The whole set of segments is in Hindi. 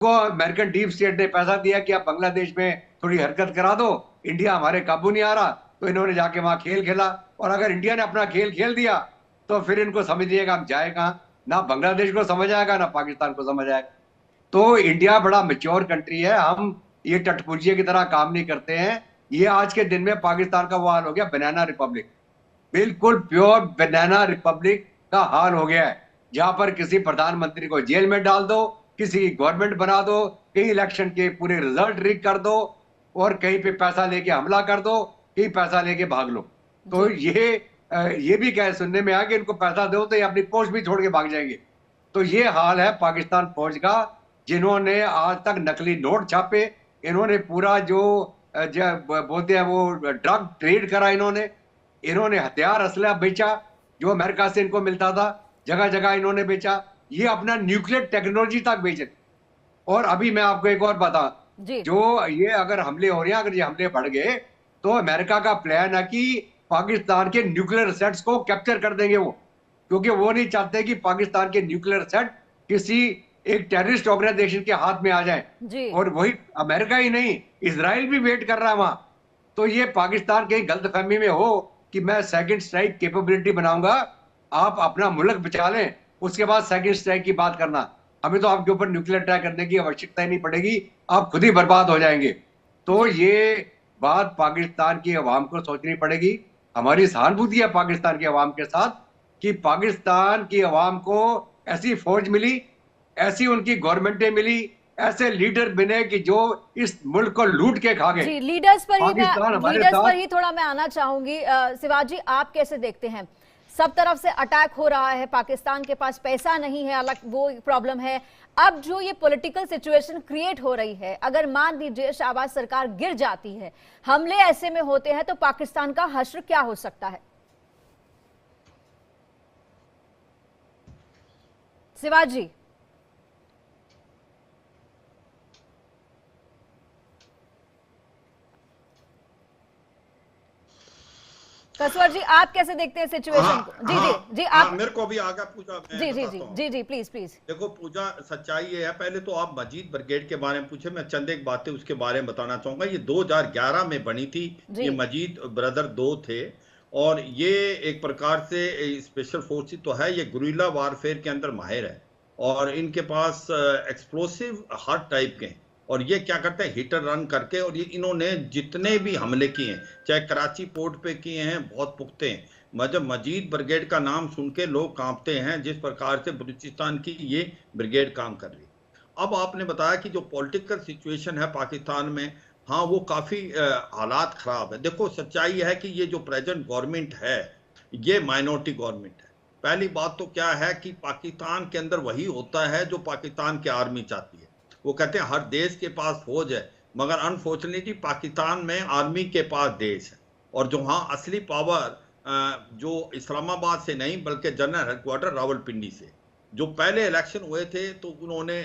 को अमेरिकन डीप स्टेट ने पैसा दिया कि आप बांग्लादेश में थोड़ी हरकत करा दो, इंडिया हमारे काबू नहीं आ रहा, तो इन्होंने जाके वहां खेल खेला। और अगर इंडिया ने अपना खेल खेल दिया तो फिर इनको समझ लिएगा हम जाए कहाँ, ना बांग्लादेश को समझ आएगा ना पाकिस्तान को समझ आएगा। तो इंडिया बड़ा मेच्योर कंट्री है, हम ये टटपुंजिया की तरह काम नहीं करते हैं। ये आज के दिन में पाकिस्तान का वो हाल हो गया, बनाना रिपब्लिक, बिल्कुल प्योर बनाना रिपब्लिक का हाल हो गया है, जहां पर किसी प्रधानमंत्री को जेल में डाल दो, किसी की गवर्नमेंट बना दो, कहीं इलेक्शन के पूरे रिजल्ट लीक कर दो, और कहीं पे पैसा लेके हमला कर दो, कहीं पैसा लेके भाग लो। तो जी ये भी क्या सुनने में आया कि इनको पैसा दो तो ये अपनी पोस्ट भी छोड़ के भाग जाएंगे। तो ये हाल है पाकिस्तान फौज का, जिन्होंने आज तक नकली नोट छापे, इन्होंने पूरा जो बोलते हैं वो ड्रग ट्रेड करा, इन्होंने इन्होंने हथियार असला बेचा जो अमेरिका से इनको मिलता था, जगह जगह इन्होंने बेचा, ये अपना न्यूक्लियर टेक्नोलॉजी तक बेचे। और अभी मैं आपको एक और बता, जी जो ये अगर हमले हो रहे हैं, अगर ये हमले बढ़ गए तो अमेरिका का प्लान है कि पाकिस्तान के न्यूक्लियर सेट्स को कैप्चर कर देंगे वो, क्योंकि वो नहीं चाहते कि पाकिस्तान के न्यूक्लियर सेट किसी एक टेररिस्ट ऑर्गेनाइजेशन के हाथ में आ जाए। जी और वही अमेरिका ही नहीं, इसराइल भी वेट कर रहा है वहां। तो ये पाकिस्तान कहीं गलतफहमी में हो कि मैं सेकंड स्ट्राइक कैपेबिलिटी बनाऊंगा, आप अपना मुल्क बचा लें, उसके बाद सेकंड स्ट्राइक की बात करना, हमें तो आपके ऊपर न्यूक्लियर अटैक करने की आवश्यकता ही नहीं पड़ेगी, आप खुद ही बर्बाद हो जाएंगे। तो जी ये बात पाकिस्तान की अवाम को सोचनी पड़ेगी। हमारी सहानुभूति है पाकिस्तान की अवाम के साथ कि पाकिस्तान की अवाम को ऐसी फौज मिली, ऐसी उनकी गवर्नमेंटें मिली, ऐसे लीडर बने कि जो इस मुल्क को लूट के खा गए। जी लीडर्स पर ही मैं पाकिस्तान हमारे लीडर्स पर साथ। ही थोड़ा मैं आना चाहूंगी। शिवाजी, आप कैसे देखते हैं? सब तरफ से अटैक हो रहा है, पाकिस्तान के पास पैसा नहीं है, अलग वो प्रॉब्लम है। अब जो ये पॉलिटिकल सिचुएशन क्रिएट हो रही है, अगर मान लीजिए शहबाज सरकार गिर जाती है, हमले ऐसे में होते हैं, तो पाकिस्तान का हश्र क्या हो सकता है? शिवाजी, कसवर जी, आप कैसे देखते हैं सिचुएशन को? हाँ जी जी हाँ जी, हाँ, आप। मेरे को भी आगे पूछा, मैं जी जी जी बताता हूँ। जी जी, प्लीज प्लीज। देखो पूजा, सच्चाई ये है, पहले तो आप मजीद ब्रिगेड के बारे में पूछे, मैं चंद एक बातें उसके बारे में बताना चाहूंगा। ये 2011 में बनी थी। जी ये मजीद ब्रदर दो थे, और ये एक प्रकार से स्पेशल फोर्सेस तो है, ये गुरिल्ला वारफेयर के अंदर माहिर है, और इनके पास एक्सप्लोसिव हर टाइप के हैं। और ये क्या करते हैं, हिट एंड रन करके, और ये इन्होंने जितने भी हमले किए हैं, चाहे कराची पोर्ट पे किए हैं, बहुत पुख्ते हैं। मतलब मजीद ब्रिगेड का नाम सुन के लोग कांपते हैं, जिस प्रकार से बलूचिस्तान की ये ब्रिगेड काम कर रही है। अब आपने बताया कि जो पॉलिटिकल सिचुएशन है पाकिस्तान में, हाँ वो काफी हालात खराब है। देखो सच्चाई है कि ये जो प्रेजेंट गवर्नमेंट है, ये माइनॉरिटी गवर्नमेंट है। पहली बात तो क्या है कि पाकिस्तान के अंदर वही होता है जो पाकिस्तान की आर्मी चाहती है। वो कहते हैं हर देश के पास फौज है, मगर अनफॉर्चुनेटली पाकिस्तान में आर्मी के पास देश है। और जो हाँ असली पावर जो इस्लामाबाद से नहीं बल्कि जनरल हेडक्वार्टर रावलपिंडी से, जो पहले इलेक्शन हुए थे तो उन्होंने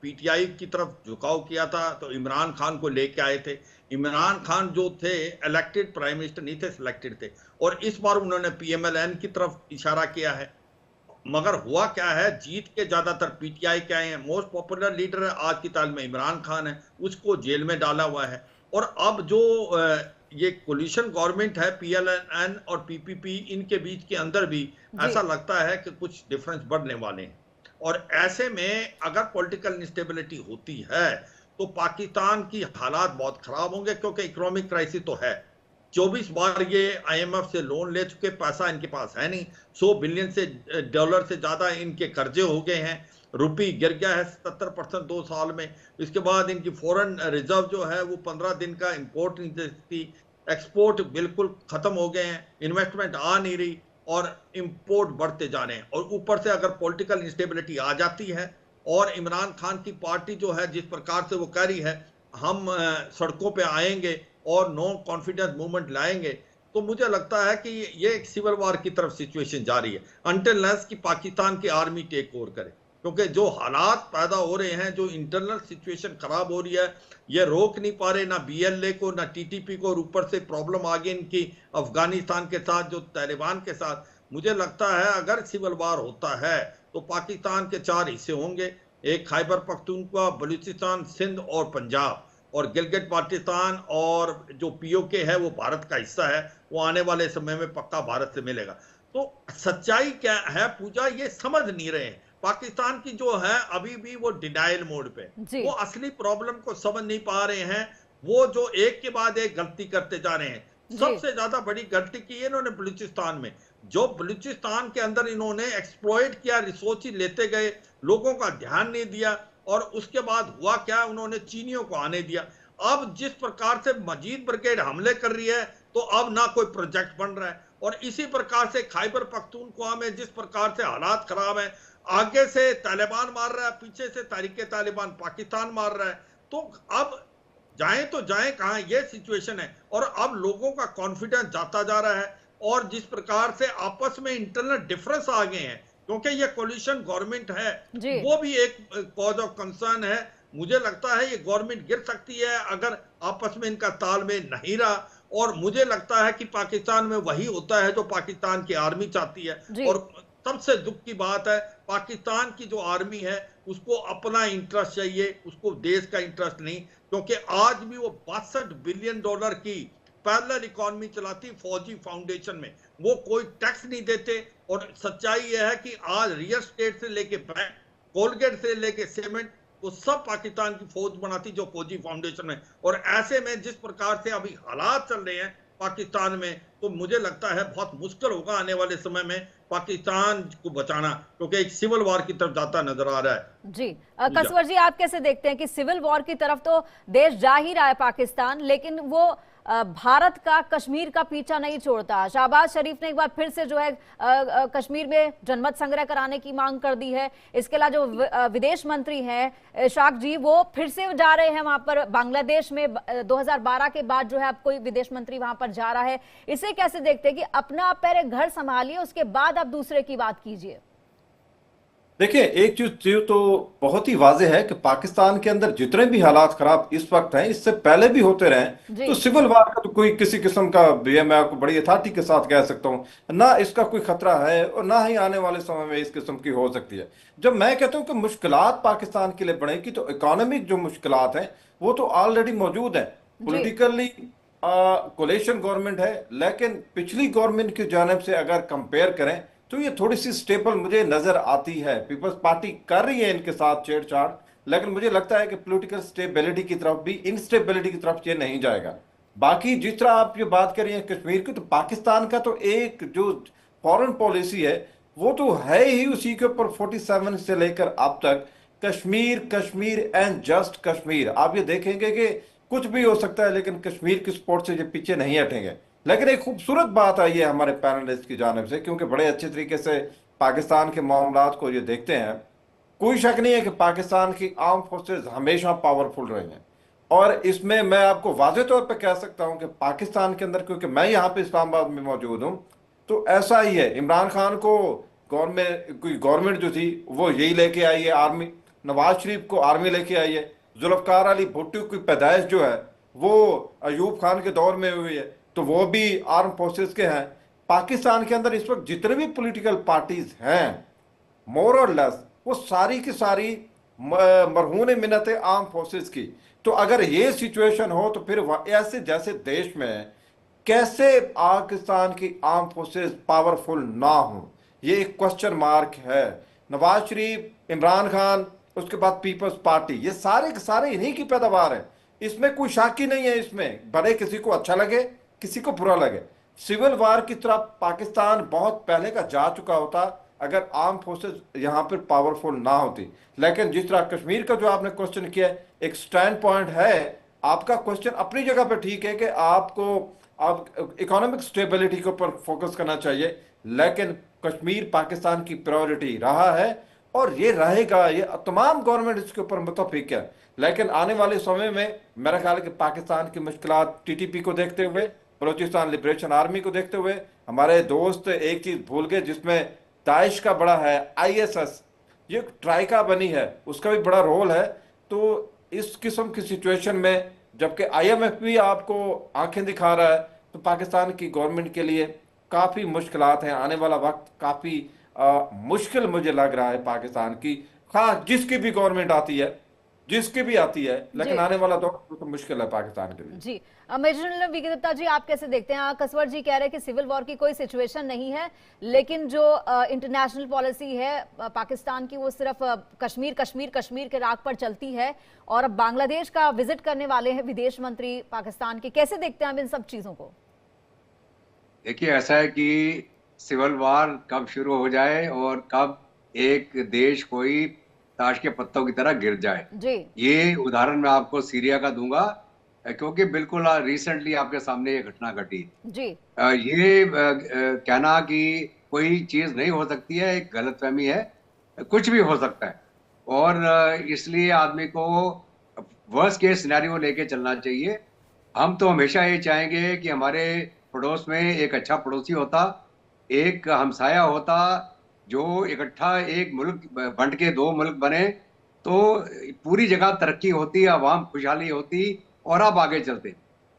पीटीआई की तरफ झुकाव किया था, तो इमरान खान को लेके आए थे। इमरान खान जो थे इलेक्टेड प्राइम मिनिस्टर नहीं थे, सिलेक्टेड थे, और इस बार उन्होंने पीएमएलएन की तरफ इशारा किया है। मगर हुआ क्या है, जीत के ज्यादातर पीटीआई के आए हैं। मोस्ट पॉपुलर लीडर आज की तारीख में इमरान खान है, उसको जेल में डाला हुआ है। और अब जो ये कोलिशन गवर्नमेंट है, पीएलएन और पीपीपी, इनके बीच के अंदर भी ऐसा लगता है कि कुछ डिफरेंस बढ़ने वाले हैं। और ऐसे में अगर पॉलिटिकल इंस्टेबिलिटी होती है तो पाकिस्तान की हालात बहुत खराब होंगे, क्योंकि इकोनॉमिक क्राइसिस तो है। 24 बार ये आईएमएफ से लोन ले चुके, पैसा इनके पास है नहीं। 100 बिलियन से डॉलर से ज्यादा इनके कर्जे हो गए हैं। रुपी गिर गया है 77% 2 साल में। इसके बाद इनकी फॉरेन रिजर्व जो है वो 15 दिन का इंपोर्ट नहीं दे सकती। एक्सपोर्ट बिल्कुल खत्म हो गए हैं, इन्वेस्टमेंट आ नहीं रही, और इंपोर्ट बढ़ते जा रहे हैं। और ऊपर से अगर पॉलिटिकल इंस्टेबिलिटी आ जाती है, और इमरान खान की पार्टी जो है जिस प्रकार से वो कह रही है हम सड़कों पे आएंगे और नो कॉन्फिडेंस मूवमेंट लाएंगे, तो मुझे लगता है कि ये एक सिविल वॉर की तरफ सिचुएशन जा रही है, अनटिल अनलेस कि पाकिस्तान की आर्मी टेक ओवर करे। क्योंकि जो हालात पैदा हो रहे हैं, जो इंटरनल सिचुएशन खराब हो रही है, ये रोक नहीं पा रहे ना बीएलए को ना टीटीपी को, और ऊपर से प्रॉब्लम आ गई इनकी अफगानिस्तान के साथ, जो तालिबान के साथ। मुझे लगता है अगर सिविल वार होता है तो पाकिस्तान के 4 हिस्से होंगे। एक खैबर पख्तूनख्वा, बलूचिस्तान, सिंध और पंजाब, और गिलगित बाल्टिस्तान और जो पीओके है वो भारत का हिस्सा है, वो आने वाले समय में पक्का भारत से मिलेगा। तो सच्चाई क्या है पूजा, ये समझ नहीं रहे हैं। पाकिस्तान की जो है अभी भी वो डिनाइल मोड पे, वो असली प्रॉब्लम को समझ नहीं पा रहे हैं। वो जो एक के बाद एक गलती करते जा रहे हैं। सबसे ज्यादा बड़ी गलती की है इन्होंने बलूचिस्तान में, जो बलूचिस्तान के अंदर इन्होंने एक्सप्लॉइट किया, रिसोर्स लेते गए, लोगों का ध्यान नहीं दिया, और उसके बाद हुआ क्या, उन्होंने चीनियों को आने दिया। अब जिस प्रकार से मजीद ब्रिगेड हमले कर रही है, तो अब ना कोई प्रोजेक्ट बन रहा है, और इसी प्रकार से खैबर पख्तूनख्वा में जिस प्रकार से हालात खराब है, आगे से तालिबान मार रहा है, पीछे से तहरीके तालिबान पाकिस्तान मार रहा है, तो अब जाएं तो जाएं कहां, ये सिचुएशन है। और अब लोगों का कॉन्फिडेंस जाता जा रहा है, और जिस प्रकार से आपस में इंटरनल डिफरेंस आ गए हैं, क्योंकि ये कोलिशन गवर्नमेंट है, वो भी एक कॉज ऑफ कंसर्न है। मुझे लगता है ये गवर्नमेंट गिर सकती है अगर आपस में इनका तालमेल नहीं रहा, और मुझे लगता है कि पाकिस्तान में वही होता है जो पाकिस्तान की आर्मी चाहती है। और सबसे दुख की बात है, पाकिस्तान की जो आर्मी है उसको अपना इंटरेस्ट चाहिए, उसको देश का इंटरेस्ट नहीं, क्योंकि आज भी वो 62 बिलियन डॉलर की पैरेलल इकोनॉमी चलाती फौजी फाउंडेशन में, वो कोई टैक्स नहीं देते। और सच्चाई यह है कि आज रियल एस्टेट से लेके बैंक, कोलगेट से लेके सीमेंट, वो सब पाकिस्तान की फौज बनाती जो फौजी फाउंडेशन में। और ऐसे में जिस प्रकार से अभी हालात चल रहे हैं पाकिस्तान में, तो मुझे लगता है बहुत मुश्किल होगा आने वाले समय में पाकिस्तान को बचाना, क्योंकि एक सिविल वॉर की तरफ जाता नजर आ रहा है। जी कसवर जी, आप कैसे देखते हैं कि सिविल वॉर की तरफ तो देश जा ही रहा है पाकिस्तान, लेकिन वो भारत का कश्मीर का पीछा नहीं छोड़ता। शहबाज शरीफ ने एक बार फिर से जो है कश्मीर में जनमत संग्रह कराने की मांग कर दी है। इसके अलावा जो विदेश मंत्री हैं इशराक जी, वो फिर से जा रहे हैं वहां पर। बांग्लादेश में 2012 के बाद जो है अब कोई विदेश मंत्री वहां पर जा रहा है। इसे कैसे देखते हैं कि अपना आप पहले घर संभालिए, उसके बाद आप दूसरे की बात कीजिए? देखिए, एक चीज तो बहुत ही वाज़ेह है कि पाकिस्तान के अंदर जितने भी हालात खराब इस वक्त हैं, इससे पहले भी होते रहे, तो सिविल वार का तो कोई किसी किस्म का, ये मैं आपको बड़ी अथॉरिटी के साथ कह सकता हूँ, ना इसका कोई खतरा है और ना ही आने वाले समय में इस किस्म की हो सकती है। जब मैं कहता हूँ कि मुश्किलात पाकिस्तान के लिए बढ़ेगी, तो इकोनॉमिक जो मुश्किलात हैं वो तो ऑलरेडी मौजूद है। पोलिटिकली कोलिशन गवर्नमेंट है, लेकिन पिछली गवर्नमेंट की जानिब से अगर कंपेयर करें तो ये थोड़ी सी स्टेबल मुझे नजर आती है। पीपल्स पार्टी कर रही है इनके साथ छेड़छाड़, लेकिन मुझे लगता है कि पॉलिटिकल स्टेबिलिटी की तरफ भी, इनस्टेबिलिटी की तरफ ये नहीं जाएगा। बाकी जिस तरह आप ये बात कर रही हैं कश्मीर की, तो पाकिस्तान का तो एक जो फॉरेन पॉलिसी है वो तो है ही उसी के ऊपर। 47 से लेकर अब तक कश्मीर, कश्मीर एंड जस्ट कश्मीर। आप ये देखेंगे कि कुछ भी हो सकता है, लेकिन कश्मीर की सपोर्ट से ये पीछे नहीं हटेंगे। लेकिन एक खूबसूरत बात आई है हमारे पैनलिस्ट की जानिब से, क्योंकि बड़े अच्छे तरीके से पाकिस्तान के मामलात को ये देखते हैं। कोई शक नहीं है कि पाकिस्तान की आर्म फोर्सेस हमेशा पावरफुल रही हैं, और इसमें मैं आपको वाज़े तौर पे कह सकता हूं कि पाकिस्तान के अंदर, क्योंकि मैं यहाँ पे इस्लामाबाद में मौजूद हूँ, तो ऐसा ही है। इमरान खान को गवर्नमेंट जो थी वो यही लेके आई है, आर्मी। नवाज शरीफ को आर्मी लेके आई है। जुल्फकार अली भुट्टो की पैदाइश जो है वो अयूब खान के दौर में हुई है, तो वो भी आर्म फोर्सेस के हैं। पाकिस्तान के अंदर इस वक्त जितने भी पॉलिटिकल पार्टीज हैं, मोर और लेस, वो सारी की सारी मरहून मिन्नत आर्म फोर्सेस की। तो अगर ये सिचुएशन हो, तो फिर ऐसे जैसे देश में कैसे पाकिस्तान की आर्म फोर्सेस पावरफुल ना हो, ये एक क्वेश्चन मार्क है। नवाज शरीफ, इमरान खान, उसके बाद पीपल्स पार्टी, ये सारे के सारे इन्हीं की पैदावार है। इसमें कोई शक ही नहीं है। इसमें भले किसी को अच्छा लगे, किसी को बुरा लगे, सिविल वार की तरफ पाकिस्तान बहुत पहले का जा चुका होता अगर आर्म फोर्सेस यहाँ पर पावरफुल ना होती। लेकिन जिस तरह कश्मीर का जो आपने क्वेश्चन किया, एक स्टैंड पॉइंट है आपका। क्वेश्चन अपनी जगह पे ठीक है कि आपको अब इकोनॉमिक स्टेबिलिटी के ऊपर फोकस करना चाहिए, लेकिन कश्मीर पाकिस्तान की प्रायोरिटी रहा है और ये रहेगा। ये तमाम गवर्नमेंट इसके ऊपर मुतफिक है। लेकिन आने वाले समय में मेरा ख्याल है कि पाकिस्तान की मुश्किलात टीटीपी को देखते हुए, बलूचिस्तान लिबरेशन आर्मी को देखते हुए, हमारे दोस्त एक चीज भूल गए जिसमें दाइश का बड़ा है, आईएसएस, ये ट्राइका बनी है, उसका भी बड़ा रोल है। तो इस किस्म की सिचुएशन में जबकि आईएमएफ भी आपको आंखें दिखा रहा है, तो पाकिस्तान की गवर्नमेंट के लिए काफ़ी मुश्किलात हैं। आने वाला वक्त काफ़ी मुश्किल मुझे लग रहा है पाकिस्तान की हाँ, जिसकी भी गवर्नमेंट आती है, जिसकी भी आती है, लेकिन आने वाला तो मुश्किल है पाकिस्तान के लिए। जी, मेजर जनरल वीके दत्ता जी, आप कैसे देखते हैं? कसवर जी कह रहे हैं कि सिविल वॉर की कोई सिचुएशन नहीं है, लेकिन जो इंटरनेशनल पॉलिसी है पाकिस्तान की, वो सिर्फ कश्मीर कश्मीर कश्मीर के राग पर चलती है, और अब बांग्लादेश का विजिट करने वाले हैं विदेश मंत्री पाकिस्तान के। कैसे देखते हैं आप इन सब चीजों को? देखिए, ऐसा है कि सिविल वॉर कब शुरू हो जाए और कब एक देश कोई ताश के पत्तों की तरह गिर जाए, जी ये उदाहरण मैं आपको सीरिया का दूंगा, क्योंकि बिल्कुल रिसेंटली आपके सामने ये घटना घटी। जी ये कहना कि कोई चीज नहीं हो सकती है एक गलतफहमी है, कुछ भी हो सकता है। और इसलिए आदमी को वर्स्ट केस सिनेरियो लेके चलना चाहिए। हम तो हमेशा ये चाहेंगे कि हमारे पड़ोस में एक अच्छा पड़ोसी होता, एक हमसाया होता, जो इकट्ठा एक मुल्क बंट के दो मुल्क बने तो पूरी जगह तरक्की होती, आवाम खुशहाली होती और आप आगे चलते।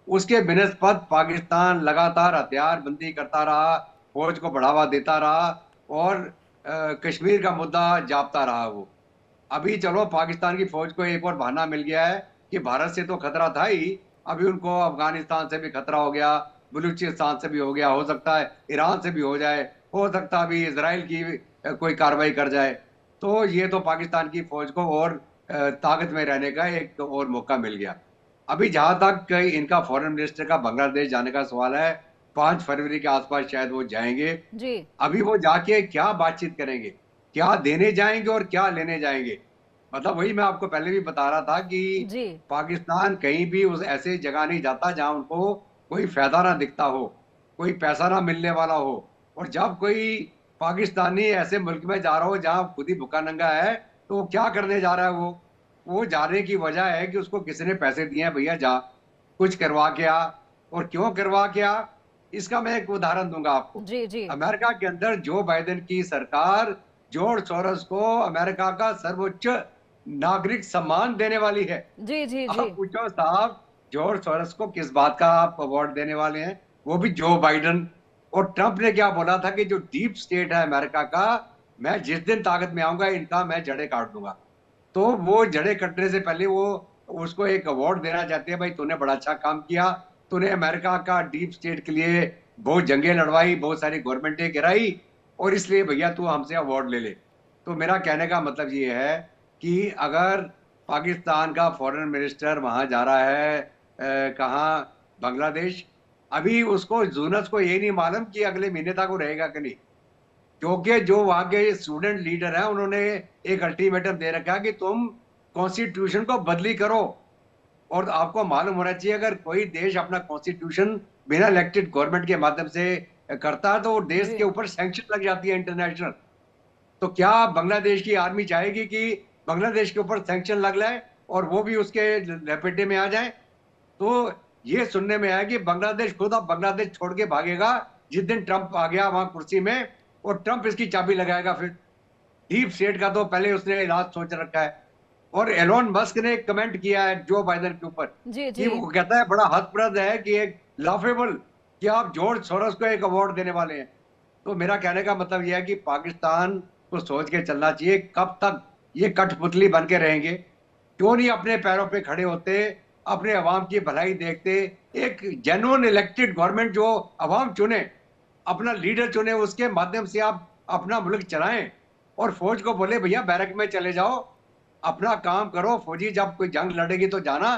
उसके बिनस्पत पाकिस्तान लगातार हथियार बंदी करता रहा, फौज को बढ़ावा देता रहा और कश्मीर का मुद्दा जापता रहा। वो अभी चलो पाकिस्तान की फौज को एक और बहाना मिल गया है कि भारत से तो खतरा था ही, अभी उनको अफगानिस्तान से भी खतरा हो गया, बलूचिस्तान से भी हो गया, हो सकता है ईरान से भी हो जाए, हो सकता है अभी इसराइल की कोई कार्रवाई कर जाए। तो ये तो पाकिस्तान की फौज को और ताकत में रहने का एक और मौका मिल गया। अभी जहां तक इनका फॉरेन मिनिस्टर का बांग्लादेश जाने का सवाल है, 5 फरवरी के आसपास शायद वो जाएंगे। जी अभी वो जाके क्या बातचीत करेंगे, क्या देने जाएंगे और क्या लेने जाएंगे, मतलब वही मैं आपको पहले भी बता रहा था कि जी पाकिस्तान कहीं भी उस ऐसे जगह नहीं जाता जहां उनको कोई फायदा ना दिखता हो, कोई पैसा ना मिलने वाला हो। और जब कोई पाकिस्तानी ऐसे मुल्क में जा रहा हो जहां खुद ही भूखा नंगा है, तो वो क्या करने जा रहा है? वो जाने की वजह है कि उसको किसी ने पैसे दिए हैं, भैया जा कुछ करवा के आ। और क्यों करवा के आ, इसका मैं एक उदाहरण दूंगा आपको। जी जी अमेरिका के अंदर जो बाइडेन की सरकार जॉर्ज सोरोस को अमेरिका का सर्वोच्च नागरिक सम्मान देने वाली है। जी जी आप जी पूछो साहब, जॉर्ज सोरोस को किस बात का आप अवार्ड देने वाले हैं? वो भी जो बाइडेन। और ट्रंप ने क्या बोला था कि जो डीप स्टेट है अमेरिका का, मैं जिस दिन ताकत में आऊंगा इनका मैं जड़ें काट दूंगा। तो वो जड़ें कटने से पहले वो उसको एक अवार्ड देना चाहते हैं, भाई तूने बड़ा अच्छा काम किया, तूने अमेरिका का डीप स्टेट के लिए बहुत जंगें लड़वाई, बहुत सारी गवर्नमेंटें गिराई, और इसलिए भैया तू हमसे अवार्ड ले ले। तो मेरा कहने का मतलब ये है कि अगर पाकिस्तान का फॉरेन मिनिस्टर वहां जा रहा है, कहाँ, बांग्लादेश, अभी उसको जूनस को ये नहीं मालूम कि अगले महीने तक वो रहेगा कि नहीं, क्योंकि जो वहां के स्टूडेंट लीडर हैं उन्होंने एक अल्टीमेटम दे रखा है कि तुम कॉन्स्टिट्यूशन को बदली करो। और आपको मालूम होना चाहिए, अगर कोई देश अपना कॉन्स्टिट्यूशन बिना इलेक्टेड गवर्नमेंट के माध्यम से करता है तो वो देश जी के ऊपर सैंक्शन लग जाती है इंटरनेशनल। तो क्या बांग्लादेश की आर्मी चाहेगी कि बांग्लादेश के ऊपर सैंक्शन लग जाए और वो भी उसके लपेटे में आ जाए? तो ये सुनने में आया कि बांग्लादेश खुद अब बांग्लादेश छोड़ के भागेगा जिस दिन ट्रंप आ गया वहां कुर्सी में, और ट्रंप इसकी चाबी लगाएगा। फिर डीप स्टेट का तो पहले उसने इलाज सोच रखा है। और एलोन मस्क ने एक कमेंट किया है जो बाइडेन के ऊपर जी कि जी वो कहता है बड़ा हदप्रद है कि एक लाफेबल कि आप जॉर्ज सोरोस को एक अवार्ड देने वाले हैं। तो मेरा कहने का मतलब यह है कि पाकिस्तान को सोच के चलना चाहिए, कब तक ये कठपुतली बन के रहेंगे? क्यों नहीं अपने पैरों पे खड़े होते, अपने अवाम की भलाई देखते? एक जेन्युइन इलेक्टेड गवर्नमेंट जो अवाम चुने, अपना लीडर चुने, उसके माध्यम से आप अपना मुल्क चलाएं। और फौज को बोले भैया बैरक में चले जाओ, अपना काम करो। फौजी जब कोई जंग लड़ेगी तो जाना,